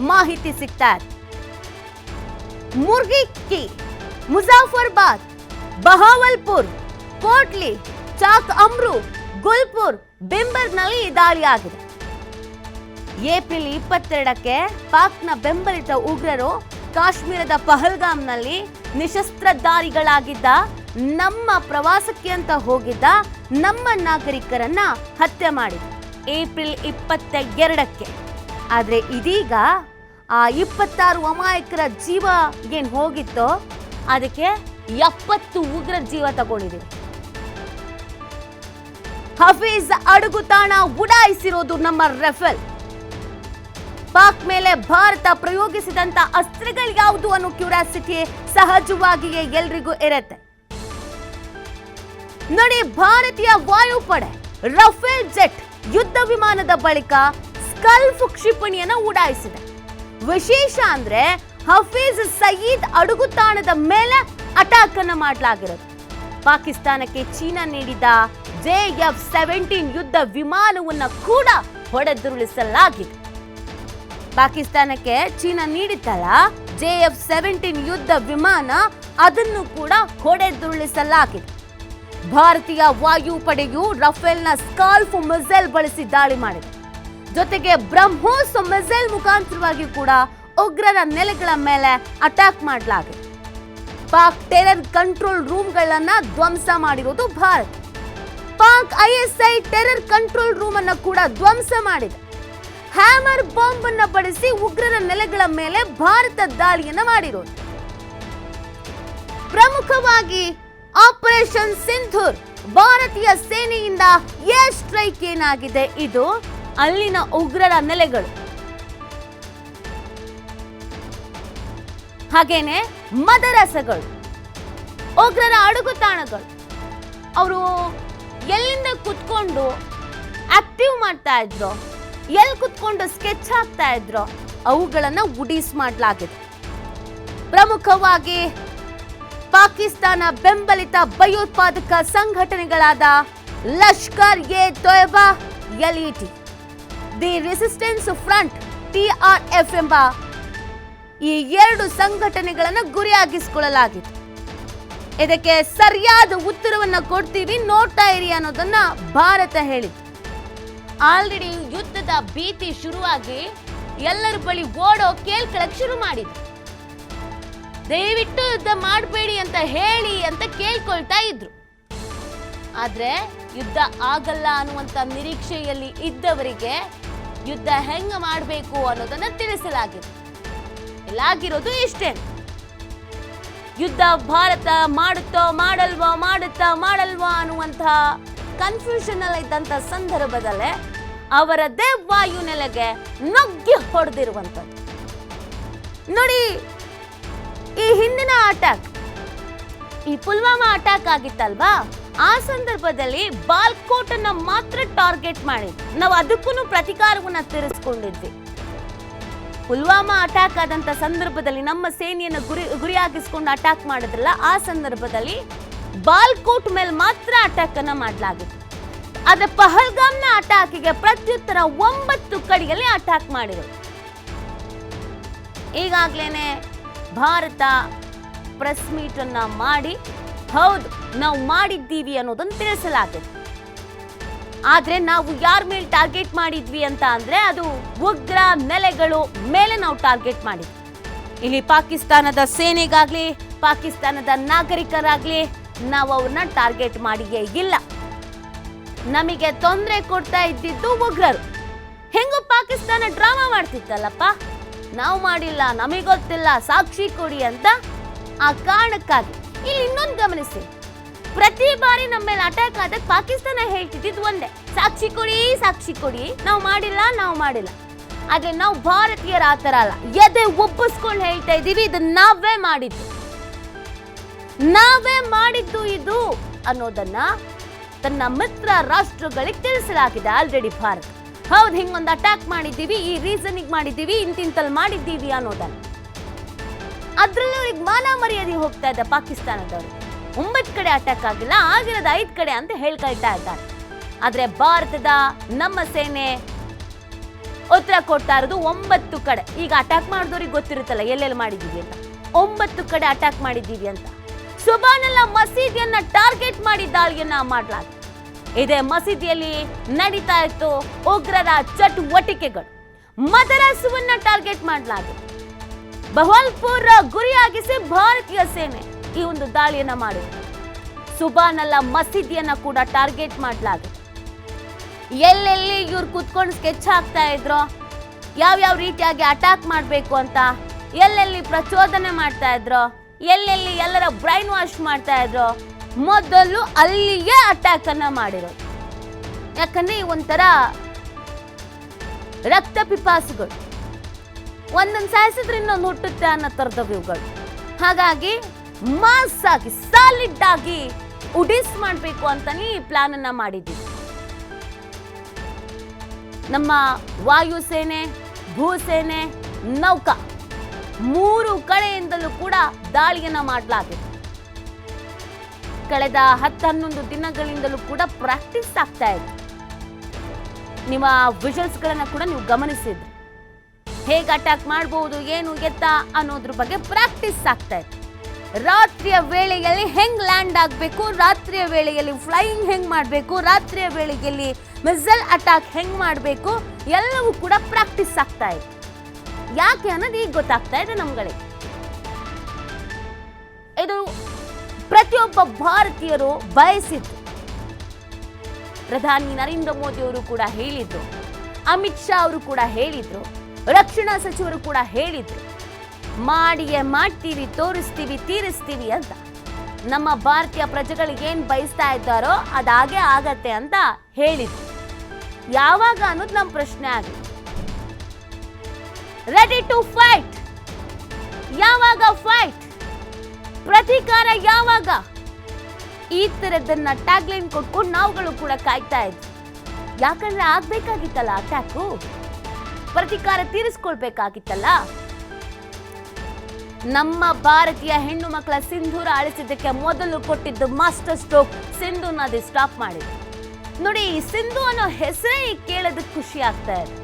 ಮಾಹಿತಿ ಸಿಗ್ತಾ ಇದೆ. ಮುರ್ಗಿಕ್ಕಿ, ಮುಜಾಫರ್ಬಾದ್, ಬಹಾವಲ್ಪುರ್, ಕೋಟ್ಲಿ, ಚಾಕ್ ಅಮ್ರು, ಗುಲ್ಪುರ್, ಬಿಂಬರ್ನಲ್ಲಿ ಈ ದಾಳಿ ಆಗಿದೆ. ಏಪ್ರಿಲ್ 22ಕ್ಕೆ ಪಾಕ್ನ ಬೆಂಬಲಿತ ಉಗ್ರರು ಕಾಶ್ಮೀರದ ಪಹಲ್ಗಾಮ್ನಲ್ಲಿ ನಿಶಸ್ತ್ರಧಾರಿಗಳಾಗಿದ್ದ ನಮ್ಮ ಪ್ರವಾಸಕ್ಕೆ ಅಂತ ಹೋಗಿದ್ದ ನಮ್ಮ ನಾಗರಿಕರನ್ನ ಹತ್ಯೆ ಮಾಡಿದ್ರು ಏಪ್ರಿಲ್ 22ಕ್ಕೆ. ಆದ್ರೆ ಇದೀಗ ಆ 26 ಅಮಾಯಕರ ಜೀವ ಏನ್ ಹೋಗಿತ್ತೋ ಅದಕ್ಕೆ 70 ಉಗ್ರ ಜೀವ ತಗೊಂಡಿದ್ದೀವಿ. ಹಫೀಜ್ ಅಡಗುತಾಣ ಉಡಾಯಿಸಿರೋದು ನಮ್ಮ ರಫೇಲ್. ಪಾಕ್ ಮೇಲೆ ಭಾರತ ಪ್ರಯೋಗಿಸಿದಂತ ಅಸ್ತ್ರಗಳು ಯಾವುದು ಅನ್ನೋ ಕ್ಯೂರಿಯಾಸಿಟಿ ಸಹಜವಾಗಿಯೇ ಎಲ್ರಿಗೂ ಇರುತ್ತೆ. ನೋಡಿ, ಭಾರತೀಯ ವಾಯುಪಡೆ ರಫೇಲ್ ಜೆಟ್ ಯುದ್ಧ ವಿಮಾನದ ಬಳಿಕ ಸ್ಕಲ್ಫ್ ಕ್ಷಿಪಣಿಯನ್ನು ಉಡಾಯಿಸಿದೆ. ವಿಶೇಷ ಅಂದ್ರೆ ಹಫೀಜ್ ಸಯೀದ್ ಅಡಗುತಾಣದ ಮೇಲೆ ಅಟ್ಯಾಕ್ ಅನ್ನು ಮಾಡಲಾಗಿರೋದು. ಪಾಕಿಸ್ತಾನಕ್ಕೆ ಚೀನಾ ನೀಡಿದ JF-17 ಯುದ್ಧ ವಿಮಾನವನ್ನು ಕೂಡ ಹೊಡೆದುರುಳಿಸಲಾಗಿದೆ. ಪಾಕಿಸ್ತಾನಕ್ಕೆ ಚೀನಾ ನೀಡಿತ್ತಲ್ಲ JF-17 ಯುದ್ಧ ವಿಮಾನ, ಅದನ್ನು ಕೂಡ ಹೊಡೆದುರುಳಿಸಲಾಗಿದೆ. ಭಾರತೀಯ ವಾಯುಪಡೆಯು ರಫೇಲ್ನ ಸ್ಕಾಲ್ಫ್ ಮಿಸೈಲ್ ಬಳಸಿ ದಾಳಿ ಮಾಡಿದೆ. ಜೊತೆಗೆ ಬ್ರಹ್ಮೋಸ್ ಮಿಸೈಲ್ ಮುಖಾಂತರವಾಗಿ ಕೂಡ ಉಗ್ರರ ನೆಲೆಗಳ ಮೇಲೆ ಅಟ್ಯಾಕ್ ಮಾಡಲಾಗಿದೆ. ಪಾಕ್ ಟೆರರ್ ಕಂಟ್ರೋಲ್ ರೂಮ್ಗಳನ್ನ ಧ್ವಂಸ ಮಾಡಿರೋದು Bharat. Pak ISI terror control room ಅನ್ನು ಕೂಡ ಧ್ವಂಸ ಮಾಡಿದೆ. ಹ್ಯಾಮರ್ ಬಾಂಬ್ ಅನ್ನು ಬಳಸಿ ಉಗ್ರರ ನೆಲೆಗಳ ಮೇಲೆ ಭಾರತ ದಾಳಿಯನ್ನ ಮಾಡಿರೋದು. ಪ್ರಮುಖವಾಗಿ ಆಪರೇಷನ್ ಸಿಂಧೂರ್ ಭಾರತೀಯ ಸೇನೆಯಿಂದ ಏರ್ ಸ್ಟ್ರೈಕ್ ಏನಾಗಿದೆ, ಇದು ಅಲ್ಲಿನ ಉಗ್ರರ ನೆಲೆಗಳು, ಹಾಗೇನೆ ಮದರಸಗಳು, ಉಗ್ರರ ಅಡಗುತಾಣಗಳು, ಅವರು ಎಲ್ಲಿಂದ ಕುತ್ಕೊಂಡು ಆಕ್ಟಿವ್ ಮಾಡ್ತಾ ಇದ್ರು, ಎಲ್ಲಿ ಕುತ್ಕೊಂಡು ಸ್ಕೆಚ್ ಹಾಕ್ತಾ ಇದ್ರು, ಅವುಗಳನ್ನ ಉಡೀಸ್ ಮಾಡಲಾಗಿದೆ. ಪ್ರಮುಖವಾಗಿ ಪಾಕಿಸ್ತಾನ ಬೆಂಬಲಿತ ಭಯೋತ್ಪಾದಕ ಸಂಘಟನೆಗಳಾದ Lashkar e Toiba, LET, the resistance front TRF ಎಂಬ ಈ 2 ಸಂಘಟನೆಗಳನ್ನು ಗುರಿಯಾಗಿಸಿಕೊಳ್ಳಲಾಗಿದೆ. ಇದಕ್ಕೆ ಸರಿಯಾದ ಉತ್ತರವನ್ನ ಕೊಡ್ತೀವಿ, ನೋಡ್ತಾ ಇರಿ ಅನ್ನೋದನ್ನ ಭಾರತ ಹೇಳಿದೆ. ಆಲ್ರೆಡಿ ಯುದ್ಧದ ಭೀತಿ ಶುರುವಾಗಿ ಎಲ್ಲರ ಬಳಿ ಓಡೋ ಕೇಳ್ಕೊಳಕ್ ಶುರು ಮಾಡಿದ್ರು. ದಯವಿಟ್ಟು ಯುದ್ಧ ಮಾಡಬೇಡಿ ಅಂತ ಹೇಳಿ ಅಂತ ಕೇಳ್ಕೊಳ್ತಾ ಇದ್ರು. ಆದ್ರೆ ಯುದ್ಧ ಆಗಲ್ಲ ಅನ್ನುವಂತ ನಿರೀಕ್ಷೆಯಲ್ಲಿ ಇದ್ದವರಿಗೆ ಯುದ್ಧ ಹೆಂಗ ಮಾಡಬೇಕು ಅನ್ನೋದನ್ನ ತಿಳಿಸಲಾಗಿದೆ. ಇಲ್ಲಾಗಿರೋದು ಇಷ್ಟೇ. ಯುದ್ಧ ಭಾರತ ಮಾಡುತ್ತೋ ಮಾಡಲ್ವಾ, ಮಾಡುತ್ತಾ ಮಾಡಲ್ವಾ ಅನ್ನುವಂತಹ ಕನ್ಫ್ಯೂಷನ್ ಅಲ್ಲಿ ಇದ್ದಂತ ಸಂದರ್ಭದಲ್ಲೇ ಅವರದ್ದೇ ವಾಯು ನೆಲೆಗೆ ನುಗ್ಗಿ ಹೊಡೆದಿರುವಂಥದ್ದು. ನೋಡಿ, ಈ ಹಿಂದಿನ ಅಟ್ಯಾಕ್, ಈ ಪುಲ್ವಾಮಾ ಅಟ್ಯಾಕ್ ಆಗಿತ್ತಲ್ವಾ, ಆ ಸಂದರ್ಭದಲ್ಲಿ ಬಾಲ್ಕೋಟ್ ಅನ್ನ ಮಾತ್ರ ಟಾರ್ಗೆಟ್ ಮಾಡಿದ್ವಿ. ನಾವು ಅದಕ್ಕೂ ಪ್ರತಿಕಾರವನ್ನ ತೀರಿಸಿಕೊಂಡಿದ್ವಿ. ಪುಲ್ವಾಮಾ ಅಟ್ಯಾಕ್ ಆದಂತ ಸಂದರ್ಭದಲ್ಲಿ ನಮ್ಮ ಸೇನೆಯನ್ನು ಗುರಿಯಾಗಿಸಿಕೊಂಡು ಅಟ್ಯಾಕ್ ಮಾಡಿದ್ರಲ್ಲ, ಆ ಸಂದರ್ಭದಲ್ಲಿ ಬಾಲ್ಕೋಟ್ ಮೇಲೆ ಮಾತ್ರ ಅಟ್ಯಾಕ್ ಅನ್ನ ಮಾಡಲಾಗಿತ್ತು. ಆದ್ರೆ ಪಹಲ್ಗಾಮ್ನ ಅಟ್ಯಾಕಿಗೆ ಪ್ರತ್ಯುತ್ತರ 9 ಕಡೆಯಲ್ಲಿ ಅಟ್ಯಾಕ್ ಮಾಡಿದ್ರು. ಈಗಾಗ್ಲೇನೆ ಭಾರತ ಪ್ರೆಸ್ ಮೀಟ್ ಅನ್ನ ಮಾಡಿ ಹೌದು ನಾವು ಮಾಡಿದ್ದೀವಿ ಅನ್ನೋದನ್ನು ತಿಳಿಸಲಾಗಿದೆ. ಆದ್ರೆ ನಾವು ಯಾರ ಮೇಲೆ ಟಾರ್ಗೆಟ್ ಮಾಡಿದ್ವಿ ಅಂತ ಅಂದ್ರೆ ಅದು ಉಗ್ರ ನೆಲೆಗಳು ಮೇಲೆ ನಾವು ಟಾರ್ಗೆಟ್ ಮಾಡಿದ್ವಿ. ಇಲ್ಲಿ ಪಾಕಿಸ್ತಾನದ ಸೇನೆಗಾಗ್ಲಿ ಪಾಕಿಸ್ತಾನದ ನಾಗರಿಕರಾಗ್ಲಿ ನಾವು ಅವ್ರನ್ನ ಟಾರ್ಗೆಟ್ ಮಾಡಿಯೇ ಇಲ್ಲ. ನಮಗೆ ತೊಂದರೆ ಕೊಡ್ತಾ ಇದ್ದಿದ್ದು ಉಗ್ರರು. ಹೆಂಗೋ ಪಾಕಿಸ್ತಾನ ಡ್ರಾಮಾ ಮಾಡ್ತಿತ್ತಲ್ಲಪ್ಪ, ನಾವು ಮಾಡಿಲ್ಲ, ನಮಗೆ ಗೊತ್ತಿಲ್ಲ, ಸಾಕ್ಷಿ ಕೊಡಿ ಅಂತ. ಆ ಕಾರಣಕ್ಕಾಗಿ ಇಲ್ಲಿ ಇನ್ನೊಂದು ಗಮನಿಸಿ, ಪ್ರತಿ ಬಾರಿ ನಮ್ಮ ಮೇಲೆ ಅಟ್ಯಾಕ್ ಆದಾಗ ಪಾಕಿಸ್ತಾನ ಹೇಳ್ತಿದ್ದು ಒಂದೇ, ಸಾಕ್ಷಿ ಕೊಡಿ, ಸಾಕ್ಷಿ ಕೊಡಿ, ನಾವು ಮಾಡಿಲ್ಲ, ನಾವು ಮಾಡಿಲ್ಲ. ಆದ್ರೆ ನಾವು ಭಾರತೀಯರ ಆ ತರ ಅಲ್ಲ, ಎದೆ ಒಪ್ಪಿಸ್ಕೊಂಡು ಹೇಳ್ತಾ ಇದ್ದೀವಿ, ಇದು ನಾವೇ ಮಾಡಿದ್ದು ಇದು ಅನ್ನೋದನ್ನ ತನ್ನ ಮಿತ್ರ ರಾಷ್ಟ್ರಗಳಿಗೆ ತಿಳಿಸಲಾಗಿದೆ ಆಲ್ರೆಡಿ ಭಾರತ. ಹೌದು, ಹಿಂಗೊಂದು ಅಟ್ಯಾಕ್ ಮಾಡಿದ್ದೀವಿ, ಈ ರೀಸನಿಗೆ ಮಾಡಿದ್ದೀವಿ, ಇಂತಿಂತಲ್ಲಿ ಮಾಡಿದ್ದೀವಿ ಅನ್ನೋದನ್ನ. ಅದ್ರಲ್ಲೂ ಈಗ ಮಾನ ಮರ್ಯಾದೆ ಹೋಗ್ತಾ ಇದೆ ಪಾಕಿಸ್ತಾನದವರು. 9 ಕಡೆ ಅಟ್ಯಾಕ್ ಆಗಿಲ್ಲ, ಆಗಿರೋದು 5 ಕಡೆ ಅಂತ ಹೇಳ್ಕೊಳ್ತಾ ಇದ್ದಾರೆ. ಆದ್ರೆ ಭಾರತದ ನಮ್ಮ ಸೇನೆ ಉತ್ತರ ಕೊಡ್ತಾ ಇರೋದು 9 ಕಡೆ. ಈಗ ಅಟ್ಯಾಕ್ ಮಾಡಿದವ್ರಿಗೆ ಗೊತ್ತಿರುತ್ತಲ್ಲ ಎಲ್ಲೆಲ್ಲಿ ಮಾಡಿದ್ದೀವಿ ಅಂತ. 9 ಕಡೆ ಅಟ್ಯಾಕ್ ಮಾಡಿದ್ದೀವಿ ಅಂತ. ಸುಬಾನಲ್ಲ ಮಸೀದಿಯನ್ನ ಟಾರ್ಗೆಟ್ ಮಾಡಿ ದಾಳಿಯನ್ನ ಮಾಡಲಾಗಿದೆ. ಇದೇ ಮಸೀದಿಯಲ್ಲಿ ನಡೀತಾ ಇತ್ತು ಉಗ್ರರ ಚಟುವಟಿಕೆಗಳು. ಮದರಸವನ್ನ ಟಾರ್ಗೆಟ್ ಮಾಡಲಾಗಿದೆ. ಬಹವಲ್ಪುರ್ ಗುರಿಯಾಗಿಸಿ ಭಾರತೀಯ ಸೇನೆ ಈ ಒಂದು ದಾಳಿಯನ್ನ ಮಾಡಿದೆ. ಸುಬಾನಲ್ಲ ಮಸೀದಿಯನ್ನ ಕೂಡ ಟಾರ್ಗೆಟ್ ಮಾಡಲಾಗಿದೆ. ಎಲ್ಲೆಲ್ಲಿ ಇವ್ರು ಕುತ್ಕೊಂಡು ಸ್ಕೆಚ್ ಹಾಕ್ತಾ ಇದ್ರು, ಯಾವ್ಯಾವ ರೀತಿಯಾಗಿ ಅಟ್ಯಾಕ್ ಮಾಡಬೇಕು ಅಂತ, ಎಲ್ಲೆಲ್ಲಿ ಪ್ರಚೋದನೆ ಮಾಡ್ತಾ ಇದ್ರು, ಎಲ್ಲೆಲ್ಲಿ ಎಲ್ಲರ ಬ್ರೈನ್ ವಾಶ್ ಮಾಡ್ತಾ ಇದ್ರು, ಮೊದಲು ಅಲ್ಲಿಯೇ ಅಟ್ಯಾಕ್ ಅನ್ನ ಮಾಡಿರೋದು. ಯಾಕಂದ್ರೆ ಈ ಒಂಥರ ರಕ್ತ ಪಿಪಾಸುಗಳು, ಒಂದೊಂದು ಸಾಯಿಸಿದ್ರೆ ಇನ್ನೊಂದು ಹುಟ್ಟುತ್ತೆ ಅನ್ನೋ ತರದವುಗಳು. ಹಾಗಾಗಿ ಮಾಸ್ ಆಗಿ ಸಾಲಿಡ್ ಆಗಿ ಉಡಿಸ್ ಮಾಡಬೇಕು ಅಂತಾನೆ ಈ ಪ್ಲಾನ್ ಅನ್ನ ಮಾಡಿದ್ದೀವಿ. ನಮ್ಮ ವಾಯುಸೇನೆ, ಭೂಸೇನೆ, ನೌಕಾ 3 ಕಡೆಯಿಂದಲೂ ಕೂಡ ದಾಳಿಯನ್ನ ಮಾಡಲಾಗಿದೆ. ಕಳೆದ 10-11 ದಿನಗಳಿಂದಲೂ ಕೂಡ ಪ್ರಾಕ್ಟೀಸ್ ಆಗ್ತಾ ಇದೆ. ನಿಮ್ಮ ವಿಜುವಲ್ಸ್ ಗಳನ್ನ ಕೂಡ ನೀವು ಗಮನಿಸಿದ್ರಿ. ಹೇಗೆ ಅಟ್ಯಾಕ್ ಮಾಡಬಹುದು, ಏನು ಎತ್ತ ಅನ್ನೋದ್ರ ಬಗ್ಗೆ ಪ್ರಾಕ್ಟೀಸ್ ಆಗ್ತಾ ಇದೆ. ರಾತ್ರಿಯ ವೇಳೆಯಲ್ಲಿ ಹೆಂಗ್ ಲ್ಯಾಂಡ್ ಆಗಬೇಕು, ರಾತ್ರಿಯ ವೇಳೆಯಲ್ಲಿ ಫ್ಲೈಯಿಂಗ್ ಹೆಂಗ್ ಮಾಡಬೇಕು, ರಾತ್ರಿಯ ವೇಳೆಯಲ್ಲಿ ಮಿಸೈಲ್ ಅಟ್ಯಾಕ್ ಹೆಂಗ್ ಮಾಡಬೇಕು, ಎಲ್ಲವೂ ಕೂಡ ಪ್ರಾಕ್ಟೀಸ್ ಆಗ್ತಾ ಇದೆ. ಯಾಕೆ ಅನ್ನೋದು ಈಗ ಗೊತ್ತಾಗ್ತಾ ಇದೆ ನಮ್ಗಳಿಗೆ. ಇದು ಪ್ರತಿಯೊಬ್ಬ ಭಾರತೀಯರು ಬಯಸಿದ್ರು. ಪ್ರಧಾನಿ ನರೇಂದ್ರ ಮೋದಿ ಅವರು ಕೂಡ ಹೇಳಿದ್ರು, ಅಮಿತ್ ಶಾ ಅವರು ಕೂಡ ಹೇಳಿದ್ರು, ರಕ್ಷಣಾ ಸಚಿವರು ಕೂಡ ಹೇಳಿದ್ರು, ಮಾಡಿಯೇ ಮಾಡ್ತೀವಿ, ತೋರಿಸ್ತೀವಿ, ತೀರಿಸ್ತೀವಿ ಅಂತ. ನಮ್ಮ ಭಾರತೀಯ ಪ್ರಜೆಗಳಿಗೆ ಏನ್ ಬಯಸ್ತಾ ಇದ್ದಾರೋ ಅದಾಗೆ ಆಗತ್ತೆ ಅಂತ ಹೇಳಿದ್ರು. ಯಾವಾಗ ಅನ್ನೋದು ನಮ್ಮ ಪ್ರಶ್ನೆ ಆಗಿದೆ. ರೆಡಿ ಟು ಫೈಟ್, ಯಾವಾಗ ಫೈಟ್, ಪ್ರತೀಕಾರ ಯಾವಾಗ? ಈ ತರದನ್ನ ಟ್ಯಾಗ್ಲೈನ್ ಕೊಟ್ಕೊಂಡು ನಾವುಗಳು ಕೂಡ ಕಾಯ್ತಾ ಇದ್ವಿ. ಯಾಕಂದ್ರೆ ಆಗ್ಬೇಕಾಗಿತ್ತಲ್ಲ ಅಟ್ಯಾಕು, ಪ್ರತೀಕಾರ ತೀರಿಸ್ಕೊಳ್ಬೇಕಾಗಿತ್ತಲ್ಲ. ನಮ್ಮ ಭಾರತೀಯ ಹೆಣ್ಣು ಮಕ್ಕಳ ಸಿಂಧೂರ ಅಳಿಸಿದ್ದಕ್ಕೆ ಮೊದಲು ಕೊಟ್ಟಿದ್ದು ಮಾಸ್ಟರ್ ಸ್ಟ್ರೋಕ್ ಸಿಂಧು ನದಿ ಸ್ಟಾಪ್ ಮಾಡಿದ್ರು. ನೋಡಿ, ಈ ಸಿಂಧು ಅನ್ನೋ ಹೆಸರೇ ಕೇಳೋದಕ್ಕೆ ಖುಷಿ ಆಗ್ತಾ ಇದೆ.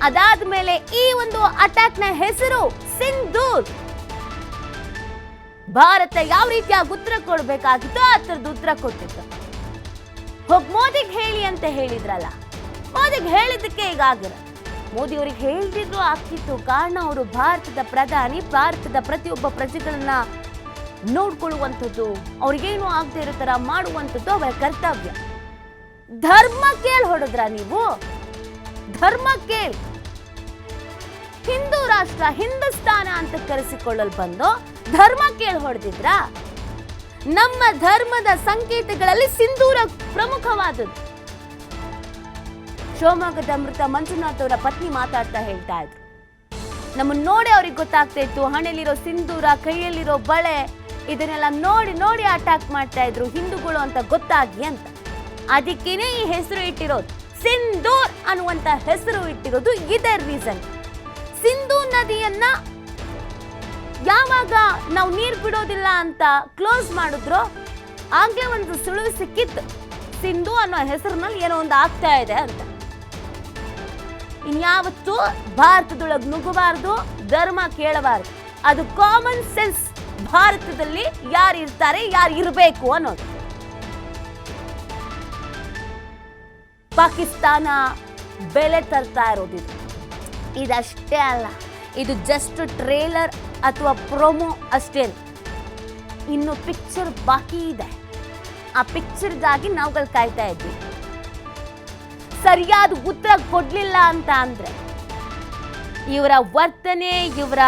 ಅದಾದ್ಮೇಲೆ ಈ ಒಂದು ಅಟ್ಯಾಕ್ ನ ಹೆಸರು ಸಿಂಧೂರ್. ಭಾರತ ಯಾವ ರೀತಿಯಾಗಿ ಉತ್ತರ ಕೊಡ್ಬೇಕಾಗಿತ್ತು ಆ ತರದ ಉತ್ತರ ಕೊಟ್ಟಿತ್ತು. ಹೋಗ್ ಮೋದಿಗೆ ಹೇಳಿ ಅಂತ ಹೇಳಿದ್ರಲ್ಲ, ಮೋದಿಗೆ ಹೇಳಿದ್ದಕ್ಕೆ ಈಗ ಆಗಿರ. ಮೋದಿ ಅವ್ರಿಗೆ ಹೇಳ್ತಿದ್ರು ಆಗ್ತಿತ್ತು, ಕಾರಣ ಅವರು ಭಾರತದ ಪ್ರಧಾನಿ, ಭಾರತದ ಪ್ರತಿಯೊಬ್ಬ ಪ್ರಜೆಗಳನ್ನ ನೋಡ್ಕೊಳ್ಳುವಂಥದ್ದು, ಅವ್ರಿಗೇನು ಆಗದೆ ಇರೋ ತರ ಮಾಡುವಂಥದ್ದು ಅವರ ಕರ್ತವ್ಯ. ಧರ್ಮ ಕೇಳಿ ಹೊಡೆದ್ರ ನೀವು? ಧರ್ಮ ಕೇಳಿ ಹಿಂದೂ ರಾಷ್ಟ್ರ ಹಿಂದೂಸ್ತಾನ ಅಂತ ಕರೆಸಿಕೊಳ್ಳಲು ಬಂದು ಧರ್ಮ ಕೇಳಿ ಹೊಡೆದಿದ್ರ? ನಮ್ಮ ಧರ್ಮದ ಸಂಕೇತಗಳಲ್ಲಿ ಸಿಂಧೂರ ಪ್ರಮುಖವಾದದ್ದು. ಶಿವಮೊಗ್ಗದ ಮೃತ ಮಂಜುನಾಥ್ ಅವರ ಪತ್ನಿ ಮಾತಾಡ್ತಾ ಹೇಳ್ತಾ ಇದ್ರು, ನಮ್ಮನ್ನ ನೋಡಿ ಅವ್ರಿಗೆ ಗೊತ್ತಾಗ್ತಾ ಇತ್ತು, ಹಣೆಯಲ್ಲಿರೋ ಸಿಂಧೂರ, ಕೈಯಲ್ಲಿರೋ ಬಳೆ, ಇದನ್ನೆಲ್ಲ ನೋಡಿ ನೋಡಿ ಅಟ್ಯಾಕ್ ಮಾಡ್ತಾ ಇದ್ರು ಹಿಂದೂಗಳು ಅಂತ ಗೊತ್ತಾಗಿ ಅಂತ. ಅದಕ್ಕೇನೆ ಈ ಹೆಸರು ಇಟ್ಟಿರೋದು, ಸಿಂಧೂರ್ ಅನ್ನುವಂತ ಹೆಸರು ಇಟ್ಟಿರೋದು ಇದೇ ರೀಸನ್. ಸಿಂಧೂ ನದಿಯನ್ನ ಯಾವಾಗ ನಾವು ನೀರು ಬಿಡೋದಿಲ್ಲ ಅಂತ ಕ್ಲೋಸ್ ಮಾಡಿದ್ರು, ಆಗ್ಲೇ ಒಂದು ಸುಳಿವು ಸಿಕ್ಕಿತ್ತು, ಸಿಂಧು ಅನ್ನೋ ಹೆಸರಿನಲ್ಲಿ ಏನೋ ಒಂದು ಆಗ್ತಾ ಇದೆ ಅಂತ. ಇನ್ಯಾವತ್ತೂ ಭಾರತದೊಳಗೆ ನುಗ್ಗಬಾರದು, ಧರ್ಮ ಕೇಳಬಾರದು. ಅದು ಕಾಮನ್ ಸೆನ್ಸ್. ಭಾರತದಲ್ಲಿ ಯಾರು ಇರ್ತಾರೆ, ಯಾರು ಇರಬೇಕು ಅನ್ನೋದು. ಪಾಕಿಸ್ತಾನ ಬೆಲೆ ತರ್ತಾ ಇರೋದು ಇದಷ್ಟೇ ಅಲ್ಲ, ಇದು ಜಸ್ಟ್ ಟ್ರೇಲರ್ ಅಥವಾ ಪ್ರೊಮೋ ಅಷ್ಟೇ. ಇನ್ನು ಪಿಕ್ಚರ್ ಬಾಕಿ ಇದೆ. ಆ ಪಿಕ್ಚರ್ಗಾಗಿ ನಾವುಗಳು ಕಾಯ್ತಾ ಇದ್ವಿ. ಸರಿಯಾದ ಉತ್ತರ ಕೊಡ್ಲಿಲ್ಲ ಅಂತ ಅಂದ್ರೆ ಇವರ ವರ್ತನೆ, ಇವರ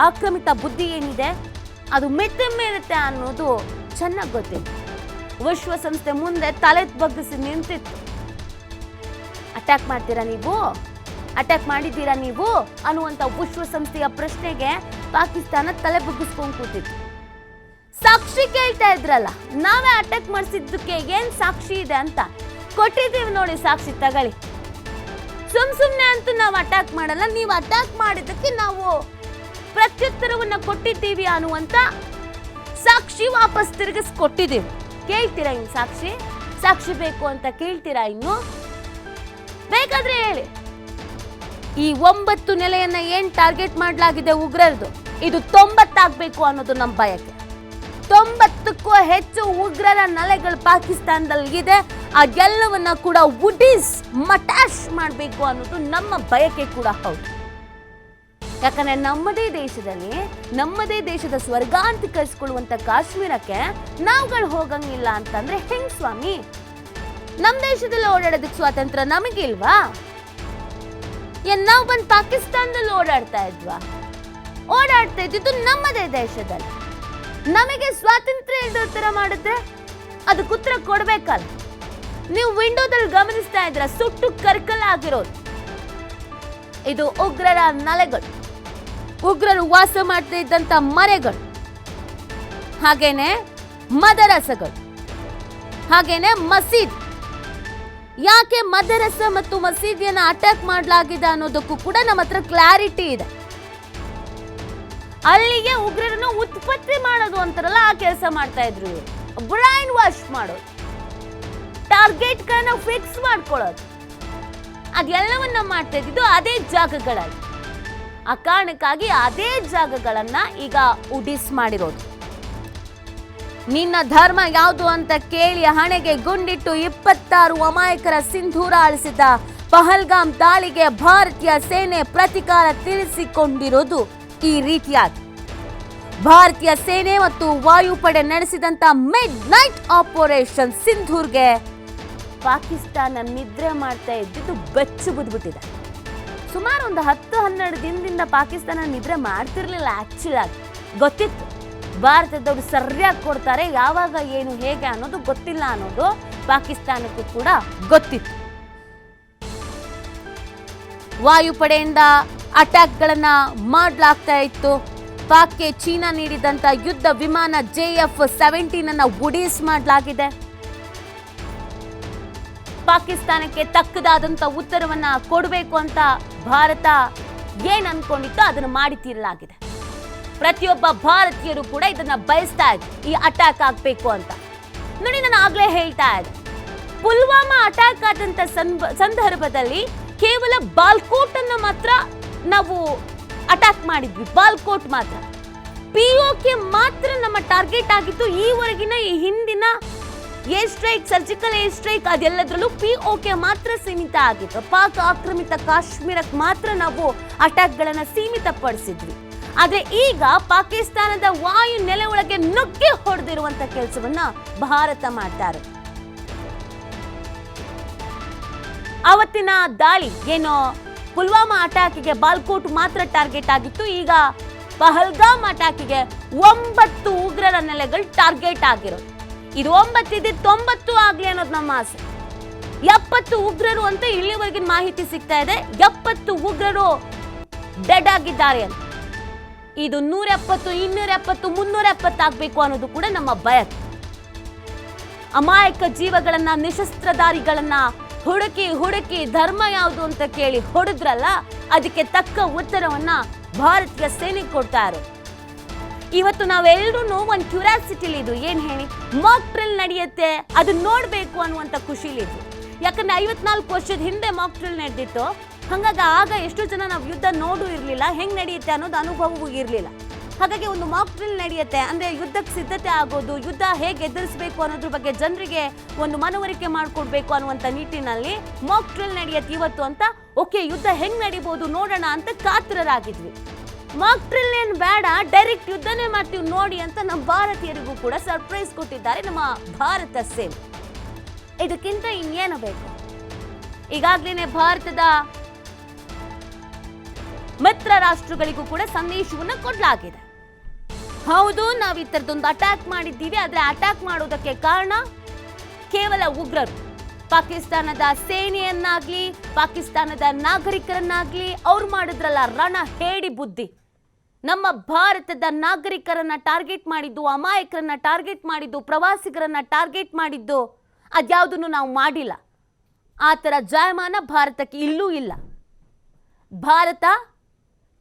ಆಕ್ರಮಿತ ಬುದ್ಧಿ ಏನಿದೆ ಅದು ಮೆತ್ತೆ ಮೇರುತ್ತೆ ಅನ್ನೋದು ಚೆನ್ನಾಗಿ ಗೊತ್ತಿದೆ. ವಿಶ್ವಸಂಸ್ಥೆ ಮುಂದೆ ತಲೆ ಬಗ್ಗಿಸಿ ನಿಂತಿತ್ತು. ಅಟ್ಯಾಕ್ ಮಾಡ್ತೀರಾ ನೀವು, ಅಟ್ಯಾಕ್ ಮಾಡಿದ್ದೀರಾ ನೀವು ಅನ್ನುವಂಥ ವಿಶ್ವಸಂಸ್ಥೆಯ ಪ್ರಶ್ನೆಗೆ ಪಾಕಿಸ್ತಾನ ತಲೆ ಬಗ್ಗಿಸ್ಕೊಂಡು ಕೂತಿತ್ತು. ಸಾಕ್ಷಿ ಕೇಳ್ತಾ ಇದ್ರಲ್ಲ, ನಾವೇ ಅಟ್ಯಾಕ್ ಮಾಡಿಸಿದ್ದಕ್ಕೆ ಏನ್ ಸಾಕ್ಷಿ ಇದೆ ಅಂತ ಕೊಟ್ಟಿದ್ದೀವಿ ನೋಡಿ, ಸಾಕ್ಷಿ ತಗೊಳ್ಳಿ. ಸುಮ್ನೆ ಅಂತೂ ನಾವು ಅಟ್ಯಾಕ್ ಮಾಡಲ್ಲ, ನೀವು ಅಟ್ಯಾಕ್ ಮಾಡಿದ್ದಕ್ಕೆ ನಾವು ಪ್ರತ್ಯುತ್ತರವನ್ನ ಕೊಟ್ಟಿದ್ದೀವಿ ಅನ್ನುವಂತ ಸಾಕ್ಷಿ ವಾಪಸ್ ತಿರುಗಿಸ್ಕೊಟ್ಟಿದ್ದೀವಿ. ಕೇಳ್ತೀರಾ ಇನ್ನು ಸಾಕ್ಷಿ? ಸಾಕ್ಷಿ ಬೇಕು ಅಂತ ಕೇಳ್ತೀರಾ? ಇನ್ನು ಬೇಕಾದ್ರೆ ಹೇಳಿ. ಈ 9 ನೆಲೆಯನ್ನ ಏನ್ ಟಾರ್ಗೆಟ್ ಮಾಡಲಾಗಿದೆ ಉಗ್ರರದು, ಇದು 90 ಆಗ್ಬೇಕು ಅನ್ನೋದು ನಮ್ಮ ಬಯಕೆ. 90ಕ್ಕೂ ಹೆಚ್ಚು ಉಗ್ರರ ನೆಲೆಗಳು ಪಾಕಿಸ್ತಾನದಲ್ಲಿ ಇದೆ. ಅದೆಲ್ಲವನ್ನ ಕೂಡ ಉಡಿಸ್ ಮಟಾಶ್ ಮಾಡಬೇಕು ಅನ್ನೋದು ನಮ್ಮ ಬಯಕೆ ಕೂಡ ಹೌದು. ಯಾಕಂದ್ರೆ ನಮ್ಮದೇ ದೇಶದ ಸ್ವರ್ಗ ಅಂತ ಕರೆಸ್ಕೊಳ್ಳುವಂತ ಕಾಶ್ಮೀರಕ್ಕೆ ನಾವುಗಳು ಹೋಗಂಗಿಲ್ಲ ಅಂತಂದ್ರೆ ಹೆಂಗ್ ಸ್ವಾಮಿ? ನಮ್ಮ ದೇಶದಲ್ಲಿ ಓಡಾಡೋದಕ್ಕೆ ಸ್ವಾತಂತ್ರ್ಯ ನಮಗಿಲ್ವಾ? ನಾವು ಬಂದು ಪಾಕಿಸ್ತಾನದಲ್ಲಿ ಓಡಾಡ್ತಾ ಇದ್ದಿದ್ದು ನಮ್ಮದೇ ದೇಶದಲ್ಲಿ. ನಮಗೆ ಸ್ವಾತಂತ್ರ್ಯ ಇಲ್ದ ತರ ಮಾಡಿದ್ರೆ ಅದಕ್ಕೆ ಉತ್ತರ ಕೊಡ್ಬೇಕಲ್ಲ. ನೀವು ವಿಂಡೋದಲ್ಲಿ ಗಮನಿಸ್ತಾ ಇದ್ರ ಸುಟ್ಟು ಕರ್ಕಲಾಗಿರೋದು ಇದು ಉಗ್ರರ ನೆಲೆಗಳು, ಉಗ್ರರು ವಾಸ ಮಾಡ್ತಾ ಇದ್ದಂತ ಮನೆಗಳು, ಹಾಗೇನೆ ಮದರಸಗಳು, ಹಾಗೇನೆ ಮಸೀದಿ. ಯಾಕೆ ಮದರಸ ಮತ್ತು ಮಸೀದಿಯನ್ನ ಅಟ್ಯಾಕ್ ಮಾಡಲಾಗಿದೆ ಅನ್ನೋದಕ್ಕೂ ಕೂಡ ನಮ್ಮ ಹತ್ರ ಕ್ಲಾರಿಟಿ ಇದೆ. ಅಲ್ಲಿಗೆ ಉಗ್ರರನ್ನು ಉತ್ಪತ್ತಿ ಮಾಡೋದು ಅಂತಾರಲ್ಲ, ಆ ಕೆಲಸ ಮಾಡ್ತಾ ಇದ್ರು. ಬ್ರೈನ್ ವಾಶ್ ಮಾಡೋದು, ಟಾರ್ಗೆಟ್ ಗಳನ್ನ ಫಿಕ್ಸ್ ಮಾಡ್ಕೊಳ್ಳೋದು, ಅದೆಲ್ಲವನ್ನ ಮಾಡ್ತಾ ಇದ್ದಿದ್ದು ಅದೇ ಜಾಗಗಳಲ್ಲಿ. ಆ ಕಾರಣಕ್ಕಾಗಿ ಅದೇ ಜಾಗಗಳನ್ನ ಈಗ ಉಡಿಸ್ ಮಾಡಿರೋದು. ನಿನ್ನ ಧರ್ಮ ಯಾವುದು ಅಂತ ಕೇಳಿ ಹಣೆಗೆ ಗುಂಡಿಟ್ಟು 26 ಅಮಾಯಕರ ಸಿಂಧೂರ ಅಳಿಸಿದ ಪಹಲ್ಗಾಮ್ ದಾಳಿಗೆ ಭಾರತೀಯ ಸೇನೆ ಪ್ರತಿಕಾರ ತೀರಿಸಿಕೊಂಡಿರೋದು ಈ ರೀತಿಯಾಗಿ. ಭಾರತೀಯ ಸೇನೆ ಮತ್ತು ವಾಯುಪಡೆ ನಡೆಸಿದಂತ ಮಿಡ್ ನೈಟ್ ಆಪರೇಷನ್ ಸಿಂಧೂರ್ಗೆ ಪಾಕಿಸ್ತಾನ ನಿದ್ರೆ ಮಾಡ್ತಾ ಇದ್ದಿದ್ದು ಬೆಚ್ಚು ಬಿದ್ಬಿಟ್ಟಿದೆ. ಸುಮಾರು ಒಂದು 10-12 ದಿನದಿಂದ ಪಾಕಿಸ್ತಾನ ನಿದ್ರೆ ಮಾಡ್ತಿರ್ಲಿಲ್ಲ. ಆಕ್ಚುಲ್ ಆಗಿ ಗೊತ್ತಿತ್ತು, ಭಾರತದವರು ಸರಿಯಾಗಿ ಕೊಡ್ತಾರೆ, ಯಾವಾಗ ಏನು ಹೇಗೆ ಅನ್ನೋದು ಗೊತ್ತಿಲ್ಲ ಅನ್ನೋದು ಪಾಕಿಸ್ತಾನಕ್ಕೂ ಕೂಡ ಗೊತ್ತಿತ್ತು. ವಾಯುಪಡೆಯಿಂದ ಅಟ್ಯಾಕ್ಗಳನ್ನ ಮಾಡಲಾಗ್ತಾ ಇತ್ತು. ಪಾಕ್ಗೆ ಚೀನಾ ನೀಡಿದಂತ ಯುದ್ಧ ವಿಮಾನ JF-17 ಅನ್ನ ಉಡೀಸ್ ಮಾಡಲಾಗಿದೆ. ಪಾಕಿಸ್ತಾನಕ್ಕೆ ತಕ್ಕದಾದಂತ ಉತ್ತರವನ್ನ ಕೊಡಬೇಕು ಅಂತ ಭಾರತ ಏನ್ ಅನ್ಕೊಂಡಿತ್ತು ಅದನ್ನು ಮಾಡಿ ತೀರಲಾಗಿದೆ. ಪ್ರತಿಯೊಬ್ಬ ಭಾರತೀಯರು ಕೂಡ ಇದನ್ನ ಬಯಸ್ತಾ ಇದ್ರು, ಈ ಅಟ್ಯಾಕ್ ಆಗ್ಬೇಕು ಅಂತ. ನೋಡಿ, ನಾನು ಆಗ್ಲೇ ಹೇಳ್ತಾ ಇದ್ದೆ, ಪುಲ್ವಾಮಾ ಅಟ್ಯಾಕ್ ಆದಂತ ಸಂದರ್ಭದಲ್ಲಿ ಕೇವಲ ಬಾಲ್ಕೋಟ್ ಅನ್ನ ಮಾತ್ರ ನಾವು ಅಟ್ಯಾಕ್ ಮಾಡಿದ್ವಿ. ಬಾಲ್ಕೋಟ್ ಮಾತ್ರ, POK ಮಾತ್ರ ನಮ್ಮ ಟಾರ್ಗೆಟ್ ಆಗಿತ್ತು. ಈವರೆಗಿನ ಈ ಹಿಂದಿನ air strike, surgical air strike ಅದೆಲ್ಲದರಲ್ಲೂ POK ಮಾತ್ರ ಸೀಮಿತ ಆಗಿತ್ತು. ಪಾಕ್ ಆಕ್ರಮಿತ ಕಾಶ್ಮೀರಕ್ಕೆ ಮಾತ್ರ ನಾವು ಅಟ್ಯಾಕ್ ಗಳನ್ನ ಸೀಮಿತಪಡಿಸಿದ್ವಿ. ಆದ್ರೆ ಈಗ ಪಾಕಿಸ್ತಾನದ ವಾಯು ನೆಲೆ ಒಳಗೆ ನುಗ್ಗಿ ಹೊಡೆದಿರುವಂತ ಕೆಲಸವನ್ನ ಭಾರತ ಮಾಡ್ತಾರೆ. ಅವತ್ತಿನ ದಾಳಿ ಏನು ಪುಲ್ವಾಮಾ ಅಟ್ಯಾಕ್ಗೆ ಬಾಲ್ಕೋಟ್ ಮಾತ್ರ ಟಾರ್ಗೆಟ್ ಆಗಿತ್ತು. ಈಗ ಪಹಲ್ಗಾಮ್ ಅಟ್ಯಾಕ್ಗೆ 9 ಉಗ್ರರ ನೆಲೆಗಳು ಟಾರ್ಗೆಟ್ ಆಗಿರೋದು. ಇದು 9 ಇದ್ದು 90 ಆಗ್ಲಿ ಅನ್ನೋದು ನಮ್ಮ ಆಸೆ. 70 ಉಗ್ರರು ಅಂತ ಇಲ್ಲಿವರೆಗಿನ ಮಾಹಿತಿ ಸಿಗ್ತಾ ಇದೆ. 70 ಉಗ್ರರು ಡೆಡ್ ಆಗಿದ್ದಾರೆ ಅಂತ. ಇದು 170, 270, 370 ಆಗ್ಬೇಕು ಅನ್ನೋದು ಕೂಡ ನಮ್ಮ ಬಯಕೆ. ಅಮಾಯಕ ಜೀವಗಳನ್ನ, ನಿಶಸ್ತ್ರಧಾರಿಗಳನ್ನ ಹುಡುಕಿ ಧರ್ಮ ಯಾವುದು ಅಂತ ಕೇಳಿ ಹೊಡೆದ್ರಲ್ಲ, ಅದಕ್ಕೆ ತಕ್ಕ ಉತ್ತರವನ್ನ ಭಾರತೀಯ ಸೇನೆ ಕೊಡ್ತಾ ಇರೋದು. ಇವತ್ತು ನಾವೆಲ್ಲರೂ ಒಂದು ಕ್ಯೂರಿಯಾಸಿಟಿಲಿ ಇದ್ವು, ಏನ್ ಹೇಳಿ, ಮಾಕ್ ಡ್ರಿಲ್ ನಡೆಯುತ್ತೆ, ಅದು ನೋಡ್ಬೇಕು ಅನ್ನುವಂತ ಖುಷಿಲಿದ್ವು. ಯಾಕಂದ್ರೆ 54 ವರ್ಷದ ಹಿಂದೆ ಮಾಕ್ ಡ್ರಿಲ್ ನಡೆದಿತ್ತು. ಹಾಗಾಗಿ ಆಗ ಎಷ್ಟು ಜನ ನಾವು ಯುದ್ಧ ನೋಡು ಇರ್ಲಿಲ್ಲ, ಹೆಂಗ್ ನಡೆಯುತ್ತೆ ಅನ್ನೋದು ಅನುಭವವೂ ಇರ್ಲಿಲ್ಲ. ಹಾಗಾಗಿ ಒಂದು ಮಾಕ್ ಡ್ರಿಲ್ ನಡೆಯುತ್ತೆ ಅಂದ್ರೆ ಯುದ್ಧಕ್ಕೆ ಸಿದ್ಧತೆ ಆಗೋದು, ಯುದ್ಧ ಹೇಗೆ ಎದುರಿಸಬೇಕು ಅನ್ನೋದ್ರ ಬಗ್ಗೆ ಜನರಿಗೆ ಒಂದು ಮನವರಿಕೆ ಮಾಡ್ಕೊಡ್ಬೇಕು ಅನ್ನುವಂತ ನಿಟ್ಟಿನಲ್ಲಿ ಮಾಕ್ ಡ್ರಿಲ್ ನಡೆಯುತ್ತೆ ಇವತ್ತು ಅಂತ. ಓಕೆ, ಯುದ್ಧ ಹೆಂಗ್ ನಡೀಬಹುದು ನೋಡೋಣ ಅಂತ ಕಾತರರಾಗಿದ್ವಿ. ಮಾಕ್ ಡ್ರಿಲ್ ಏನ್ ಬೇಡ, ಡೈರೆಕ್ಟ್ ಯುದ್ಧನೇ ಮಾಡ್ತೀವಿ ನೋಡಿ ಅಂತ ನಮ್ಮ ಭಾರತೀಯರಿಗೂ ಕೂಡ ಸರ್ಪ್ರೈಸ್ ಕೊಟ್ಟಿದ್ದಾರೆ ನಮ್ಮ ಭಾರತ ಸೇನೆ. ಇದಕ್ಕಿಂತ ಇನ್ನೇನು ಬೇಕು? ಈಗಾಗಲೇ ಭಾರತದ ಮಿತ್ರ ರಾಷ್ಟ್ರಗಳಿಗೂ ಕೂಡ ಸಂದೇಶವನ್ನು ಕೊಡಲಾಗಿದೆ. ಹೌದು, ನಾವು ಈ ತರದೊಂದು ಅಟ್ಯಾಕ್ ಮಾಡಿದ್ದೀವಿ, ಆದ್ರೆ ಅಟ್ಯಾಕ್ ಮಾಡೋದಕ್ಕೆ ಕಾರಣ ಕೇವಲ ಉಗ್ರರು. ಪಾಕಿಸ್ತಾನದ ಸೇನೆಯನ್ನಾಗ್ಲಿ, ಪಾಕಿಸ್ತಾನದ ನಾಗರಿಕರನ್ನಾಗ್ಲಿ ಅವ್ರು ಮಾಡಿದ್ರಲ್ಲ ರಣ ಹೇಡಿ ಬುದ್ಧಿ. ನಮ್ಮ ಭಾರತದ ನಾಗರಿಕರನ್ನ ಟಾರ್ಗೆಟ್ ಮಾಡಿದ್ದು, ಅಮಾಯಕರನ್ನ ಟಾರ್ಗೆಟ್ ಮಾಡಿದ್ದು, ಪ್ರವಾಸಿಗರನ್ನ ಟಾರ್ಗೆಟ್ ಮಾಡಿದ್ದು ಅದ್ಯಾವುದನ್ನು ನಾವು ಮಾಡಿಲ್ಲ. ಆ ಥರ ಜಾಯಮಾನ ಭಾರತಕ್ಕೆ ಇಲ್ಲೂ ಇಲ್ಲ. ಭಾರತ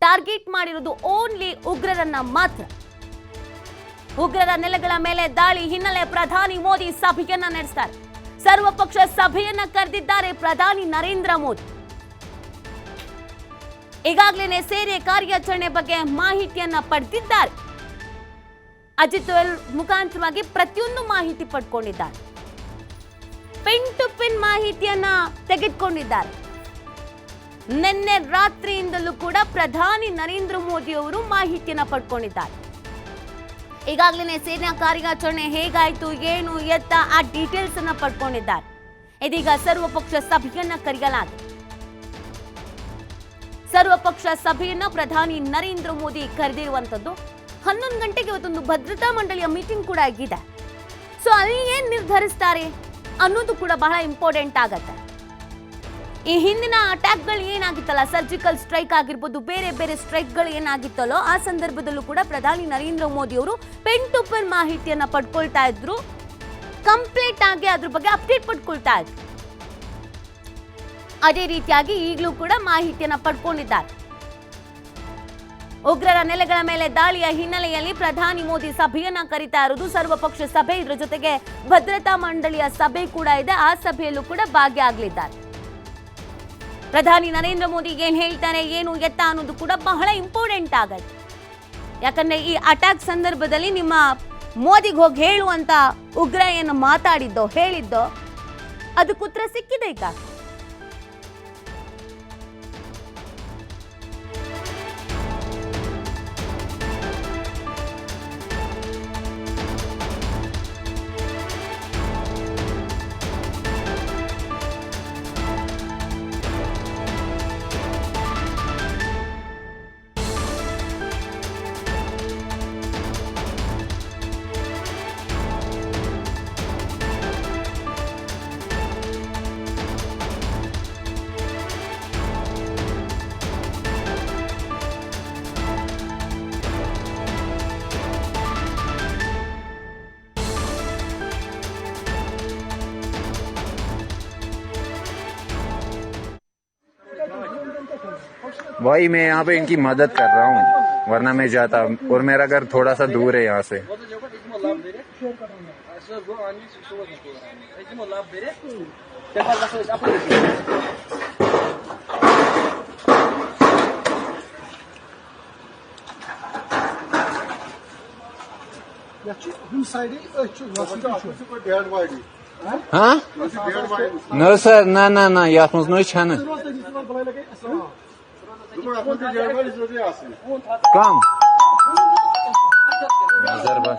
ಟಾರ್ಗೆಟ್ ಮಾಡಿರೋದು ಓನ್ಲಿ ಉಗ್ರರನ್ನ ಮಾತ್ರ. ಉಗ್ರರ ನೆಲೆಗಳ ಮೇಲೆ ದಾಳಿ ಹಿನ್ನೆಲೆ ಪ್ರಧಾನಿ ಮೋದಿ ಸಭೆಯನ್ನ ನಡೆಸ್ತಾರೆ. ಸರ್ವಪಕ್ಷ ಸಭೆಯನ್ನ ಕರೆದಿದ್ದಾರೆ ಪ್ರಧಾನಿ ನರೇಂದ್ರ ಮೋದಿ. ಈಗಾಗಲೇ ಸೇನೆ ಕಾರ್ಯಾಚರಣೆ ಬಗ್ಗೆ ಮಾಹಿತಿಯನ್ನ ಪಡೆದಿದ್ದಾರೆ. ಅಜಿತ್ ದೋವಲ್ ಮುಖಾಂತರವಾಗಿ ಪ್ರತಿಯೊಂದು ಮಾಹಿತಿ ಪಡ್ಕೊಂಡಿದ್ದಾರೆ. ಪಿನ್ ಟು ಪಿನ್ ಮಾಹಿತಿಯನ್ನ ತೆಗೆದುಕೊಂಡಿದ್ದಾರೆ. ನಿನ್ನೆ ರಾತ್ರಿಯಿಂದಲೂ ಕೂಡ ಪ್ರಧಾನಿ ನರೇಂದ್ರ ಮೋದಿ ಅವರು ಮಾಹಿತಿಯನ್ನ ಪಡ್ಕೊಂಡಿದ್ದಾರೆ. ಈಗಾಗಲೇ ಸೇನಾ ಕಾರ್ಯಾಚರಣೆ ಹೇಗಾಯ್ತು, ಏನು ಎತ್ತ ಆ ಡೀಟೇಲ್ಸ್ ಅನ್ನ ಪಡ್ಕೊಂಡಿದ್ದಾರೆ. ಇದೀಗ ಸರ್ವಪಕ್ಷ ಸಭೆಯನ್ನ ಕರೆಯಲಾಗಿದೆ. ಸರ್ವಪಕ್ಷ ಸಭೆಯನ್ನ ಪ್ರಧಾನಿ ನರೇಂದ್ರ ಮೋದಿ ಕರೆದಿರುವಂತದ್ದು. 11 ಗಂಟೆಗೆ ಇವತ್ತೊಂದು ಭದ್ರತಾ ಮಂಡಳಿಯ ಮೀಟಿಂಗ್ ಕೂಡ ಆಗಿದೆ. ಸೊ ಅಲ್ಲಿ ಏನ್ ನಿರ್ಧರಿಸ್ತಾರೆ ಅನ್ನೋದು ಕೂಡ ಬಹಳ ಇಂಪಾರ್ಟೆಂಟ್ ಆಗತ್ತೆ. ಈ ಹಿಂದಿನ ಅಟ್ಯಾಕ್ಗಳು ಏನಾಗಿತ್ತಲ್ಲ, ಸರ್ಜಿಕಲ್ ಸ್ಟ್ರೈಕ್ ಆಗಿರ್ಬೋದು, ಬೇರೆ ಬೇರೆ ಸ್ಟ್ರೈಕ್ಗಳು ಏನಾಗಿತ್ತಲ್ಲೋ ಆ ಸಂದರ್ಭದಲ್ಲೂ ಕೂಡ ಪ್ರಧಾನಿ ನರೇಂದ್ರ ಮೋದಿ ಅವರು ಪೆನ್ ಟು ಪೆನ್ ಮಾಹಿತಿಯನ್ನ ಪಡ್ಕೊಳ್ತಾ ಇದ್ರು. ಕಂಪ್ಲೀಟ್ ಆಗಿ ಅದ್ರ ಬಗ್ಗೆ ಅಪ್ಡೇಟ್ ಪಡ್ಕೊಳ್ತಾ ಇದ್ರು. ಅದೇ ರೀತಿಯಾಗಿ ಈಗಲೂ ಕೂಡ ಮಾಹಿತಿಯನ್ನ ಪಡ್ಕೊಂಡಿದ್ದಾರೆ. ಉಗ್ರರ ನೆಲೆಗಳ ಮೇಲೆ ದಾಳಿಯ ಹಿನ್ನೆಲೆಯಲ್ಲಿ ಪ್ರಧಾನಿ ಮೋದಿ ಸಭೆಯನ್ನ ಕರೀತಾ ಇರೋದು. ಸರ್ವಪಕ್ಷ ಸಭೆ, ಇದರ ಜೊತೆಗೆ ಭದ್ರತಾ ಮಂಡಳಿಯ ಸಭೆ ಕೂಡ ಇದೆ. ಆ ಸಭೆಯಲ್ಲೂ ಕೂಡ ಭಾಗಿಯಾಗಲಿದ್ದಾರೆ. ಪ್ರಧಾನಿ ನರೇಂದ್ರ ಮೋದಿ ಏನ್ ಹೇಳ್ತಾರೆ, ಏನು ಎತ್ತ ಅನ್ನೋದು ಕೂಡ ಬಹಳ ಇಂಪಾರ್ಟೆಂಟ್ ಆಗತ್ತೆ. ಯಾಕಂದ್ರೆ ಈ ಅಟ್ಯಾಕ್ ಸಂದರ್ಭದಲ್ಲಿ ನಿಮ್ಮ ಮೋದಿಗೆ ಹೋಗಿ ಹೇಳುವಂತ ಉಗ್ರ ಏನು ಮಾತಾಡಿದ್ದೋ ಹೇಳಿದ್ದೋ ಅದಕ್ಕೆ ಉತ್ತರ ಸಿಕ್ಕಿದೆ ಈಗ. भाई मैं यहाँ पे इनकी मदद कर रहा हूँ, वरना मैं जाता, और मेरा घर थोड़ा सा दूर है यहाँ से. हाँ नो सर ना ना ना यात मज नो छान कम नजर बस